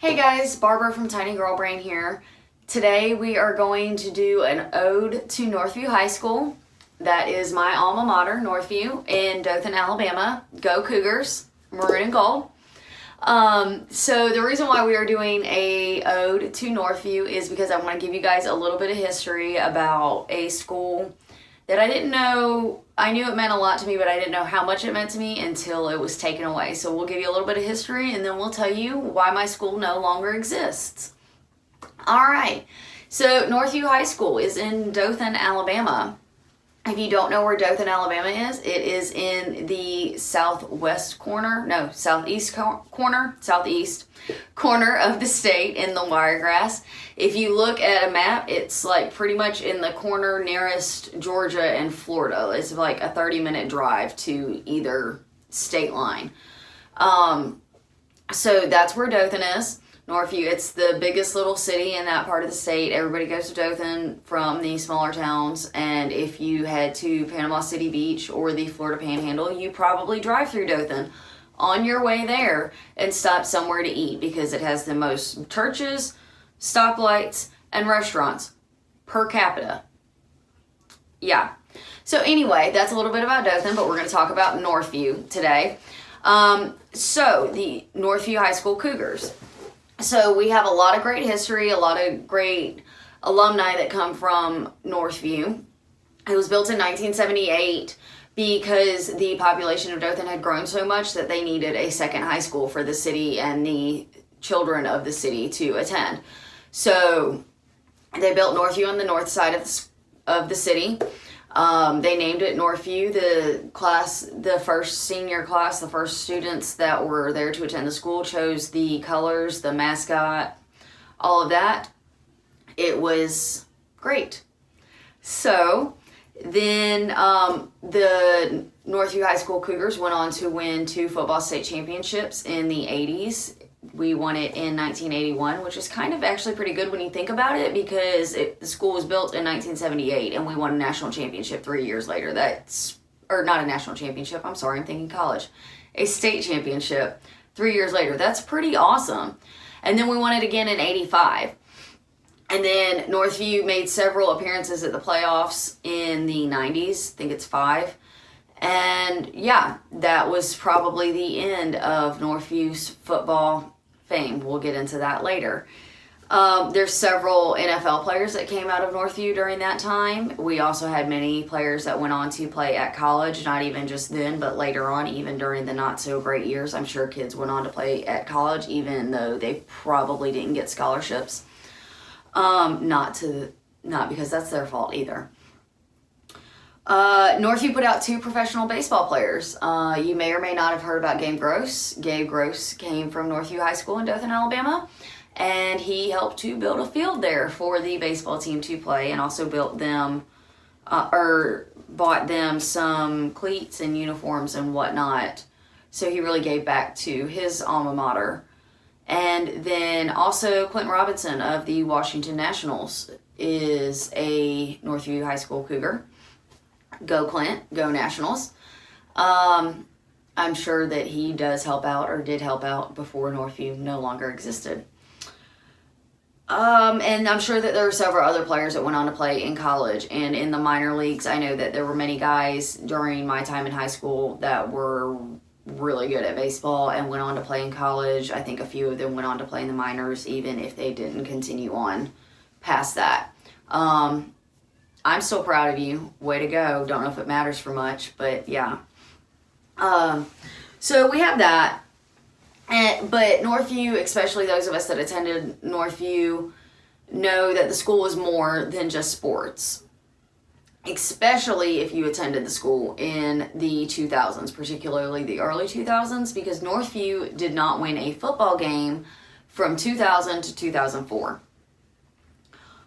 Hey guys, Barbara from TinyGirlBrain here. Today we are going to do an ode to Northview High School. That is my alma mater, Northview, in Dothan, Alabama. Go Cougars, maroon and gold. So the reason why we are doing a ode to Northview is because I want to give you guys a little bit of history about a school that I didn't know. I knew it meant a lot to me, but I didn't know how much it meant to me until it was taken away. So we'll give you a little bit of history and then we'll tell you why my school no longer exists. All right, so Northview High School is in Dothan, Alabama. If you don't know where Dothan, Alabama is, it is in the southeast corner of the state in the Wiregrass. If you look at a map, it's like pretty much in the corner nearest Georgia and Florida. It's like a 30-minute drive to either state line. So that's where Dothan is. Northview, it's the biggest little city in that part of the state. Everybody goes to Dothan from the smaller towns, and if you head to Panama City Beach or the Florida Panhandle, you probably drive through Dothan on your way there and stop somewhere to eat because it has the most churches, stoplights, and restaurants per capita. Yeah. So anyway, that's a little bit about Dothan, but we're going to talk about Northview today. So the Northview High School Cougars. So we have a lot of great history, a lot of great alumni that come from Northview. It was built in 1978 because the population of Dothan had grown so much that they needed a second high school for the city and the children of the city to attend. So they built Northview on the north side of the city. They named it Northview. The first senior class, the first students that were there to attend the school chose the colors, the mascot, all of that. It was great. So then the Northview High School Cougars went on to win 2 football state championships in the 80s. We won it in 1981, which is kind of actually pretty good when you think about it because the school was built in 1978 and we won a national championship 3 years later. Or not a national championship, I'm sorry, I'm thinking college. A state championship 3 years later. That's pretty awesome. And then we won it again in 85. And then Northview made several appearances at the playoffs in the 90s. I think it's 5. And yeah, that was probably the end of Northview's football fame. We'll get into that later. There's several NFL players that came out of Northview during that time. We also had many players that went on to play at college, not even just then, but later on, even during the not so great years. I'm sure kids went on to play at college, even though they probably didn't get scholarships. Not because that's their fault either. Northview put out 2 professional baseball players. You may or may not have heard about Gabe Gross. Gabe Gross came from Northview High School in Dothan, Alabama, and he helped to build a field there for the baseball team to play and also built them, bought them some cleats and uniforms and whatnot. So he really gave back to his alma mater. And then also Clint Robinson of the Washington Nationals is a Northview High School Cougar. Go Clint, go Nationals. I'm sure that he does help out or did help out before Northview no longer existed. And I'm sure that there were several other players that went on to play in college and in the minor leagues. I know that there were many guys during my time in high school that were really good at baseball and went on to play in college. I think a few of them went on to play in the minors even if they didn't continue on past that. I'm still proud of you. Way to go. Don't know if it matters for much, but yeah. So we have that. But Northview, especially those of us that attended Northview, know that the school is more than just sports. Especially if you attended the school in the 2000s, particularly the early 2000s, because Northview did not win a football game from 2000 to 2004.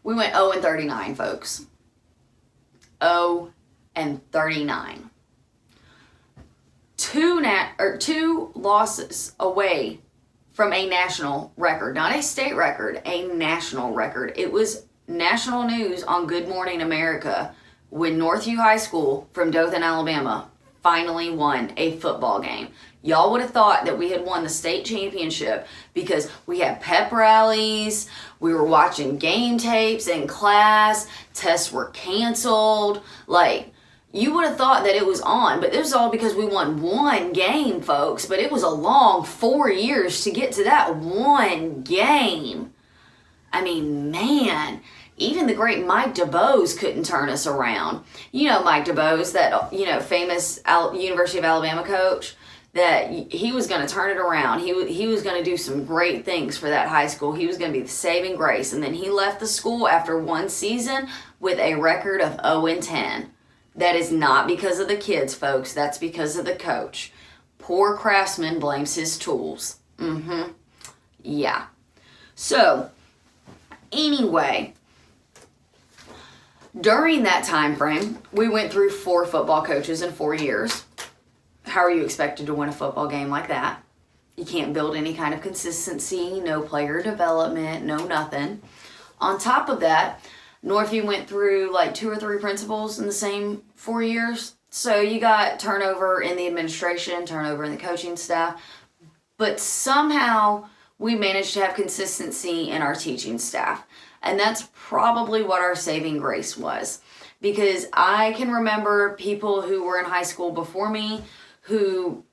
We went 0-39, folks. 0-39. 2 losses away from a national record, not a state record, a national record. It was national news on Good Morning America when Northview High School from Dothan, Alabama finally won a football game. Y'all would have thought that we had won the state championship because we had pep rallies, we were watching game tapes in class, tests were canceled. Like, you would have thought that it was on, but this is all because we won one game, folks. But it was a long 4 years to get to that one game. I mean, man, even the great Mike DuBose couldn't turn us around. You know Mike DuBose, that, famous University of Alabama coach, that he was going to turn it around. He was going to do some great things for that high school. He was going to be the saving grace. And then he left the school after one season with a record of 0-10. That is not because of the kids, folks. That's because of the coach. Poor craftsman blames his tools. Yeah. So, anyway, during that time frame, we went through 4 football coaches in 4 years. How are you expected to win a football game like that? You can't build any kind of consistency, no player development, no nothing. On top of that, Northview went through like 2 or 3 principals in the same 4 years. So you got turnover in the administration, turnover in the coaching staff, but somehow we managed to have consistency in our teaching staff. And that's probably what our saving grace was. Because I can remember people who were in high school before me who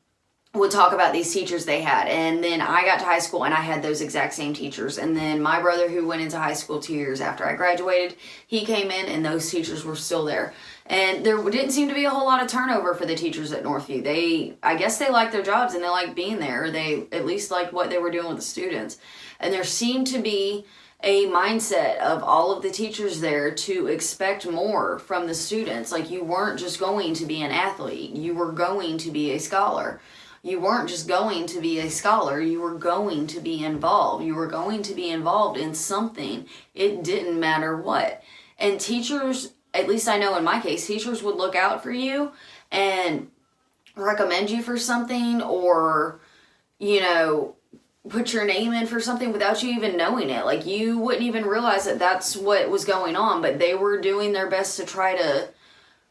would talk about these teachers they had. And then I got to high school and I had those exact same teachers. And then my brother, who went into high school 2 years after I graduated, he came in and those teachers were still there. And there didn't seem to be a whole lot of turnover for the teachers at Northview. I guess they liked their jobs and they liked being there. They at least liked what they were doing with the students. And there seemed to be a mindset of all of the teachers there to expect more from the students. Like, you weren't just going to be an athlete, you were going to be a scholar. You weren't just going to be a scholar, you were going to be involved. You were going to be involved in something. It didn't matter what. And teachers, at least I know in my case, teachers would look out for you and recommend you for something, or, put your name in for something without you even knowing it. Like, you wouldn't even realize that that's what was going on, but they were doing their best to try to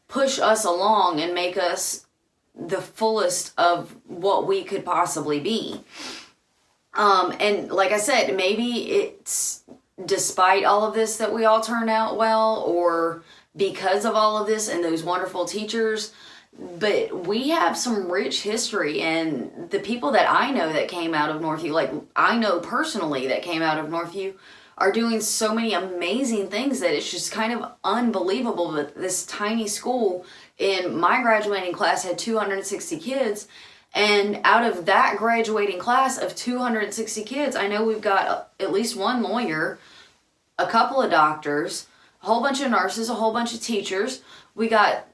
push us along and make us the fullest of what we could possibly be. And like I said, maybe it's despite all of this that we all turned out well, or because of all of this and those wonderful teachers. But we have some rich history, and the people that I know that came out of Northview, like I know personally that came out of Northview, are doing so many amazing things that it's just kind of unbelievable that this tiny school in my graduating class had 260 kids. And out of that graduating class of 260 kids, I know we've got at least one lawyer, a couple of doctors, a whole bunch of nurses, a whole bunch of teachers. We got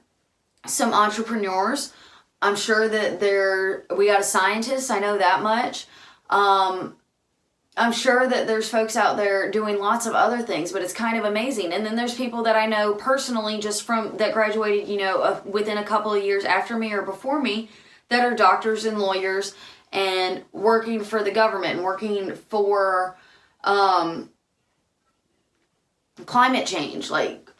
some entrepreneurs. I'm sure that we got a scientist, I know that much. I'm sure that there's folks out there doing lots of other things, but it's kind of amazing. And then there's people that I know personally just from that graduated, within a couple of years after me or before me, that are doctors and lawyers and working for the government and working for climate change, like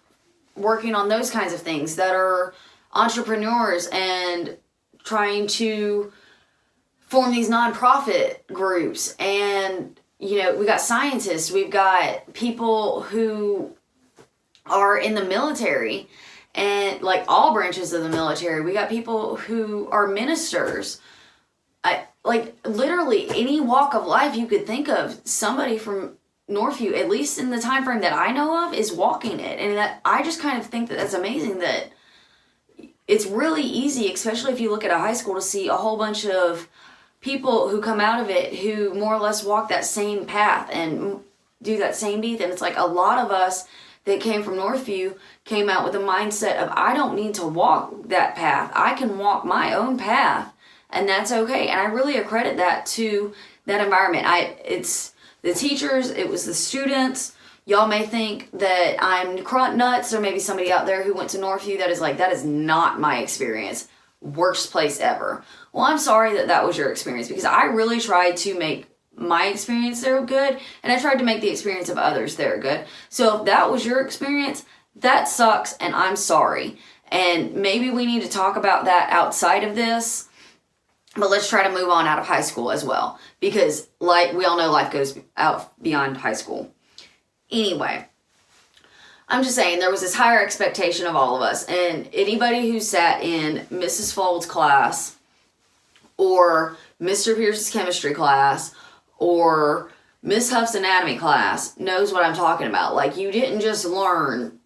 working on those kinds of things, that are entrepreneurs and trying to form these nonprofit groups. And we got scientists, we've got people who are in the military, and like all branches of the military. We got people who are ministers. Like literally any walk of life you could think of, somebody from Northview, at least in the time frame that I know of, is walking it. And that I just kind of think that that's amazing, that it's really easy, especially if you look at a high school, to see a whole bunch of people who come out of it who more or less walk that same path and do that same beat. And it's like a lot of us that came from Northview came out with a mindset of, I don't need to walk that path. I can walk my own path, and that's okay. And I really accredit that to that environment. It's the teachers, it was the students. Y'all may think that I'm crunk nuts, or maybe somebody out there who went to Northview that is like, that is not my experience. Worst place ever. Well, I'm sorry that that was your experience, because I really tried to make my experience there good, and I tried to make the experience of others there good. So if that was your experience, that sucks, and I'm sorry. And maybe we need to talk about that outside of this. But let's try to move on out of high school as well. Because like we all know, life goes out beyond high school. Anyway, I'm just saying there was this higher expectation of all of us. And anybody who sat in Mrs. Fold's class or Mr. Pierce's chemistry class or Miss Huff's anatomy class knows what I'm talking about. Like, you didn't just learn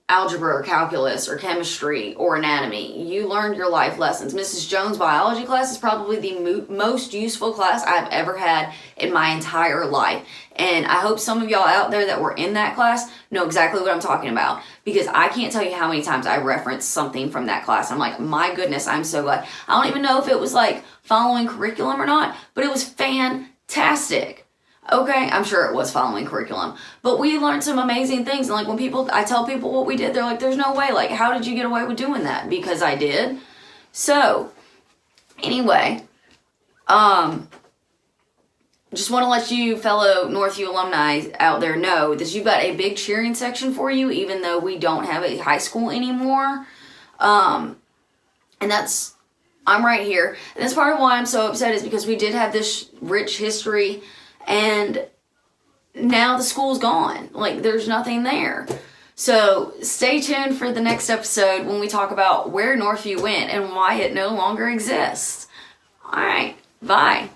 algebra or calculus or chemistry or anatomy. You learned your life lessons. Mrs. Jones' biology class is probably the most useful class I've ever had in my entire life. And I hope some of y'all out there that were in that class know exactly what I'm talking about, because I can't tell you how many times I referenced something from that class. I'm like, my goodness, I'm so glad. I don't even know if it was like following curriculum or not, but it was fantastic. Okay, I'm sure it was following curriculum, but we learned some amazing things. And like when I tell people what we did, they're like, there's no way. Like, how did you get away with doing that? Because I did. So anyway, just want to let you fellow Northview alumni out there know that you've got a big cheering section for you, even though we don't have a high school anymore. And I'm right here. And that's part of why I'm so upset, is because we did have this rich history, and now the school's gone. Like, there's nothing there. So stay tuned for the next episode when we talk about where Northview went and why it no longer exists. All right, bye.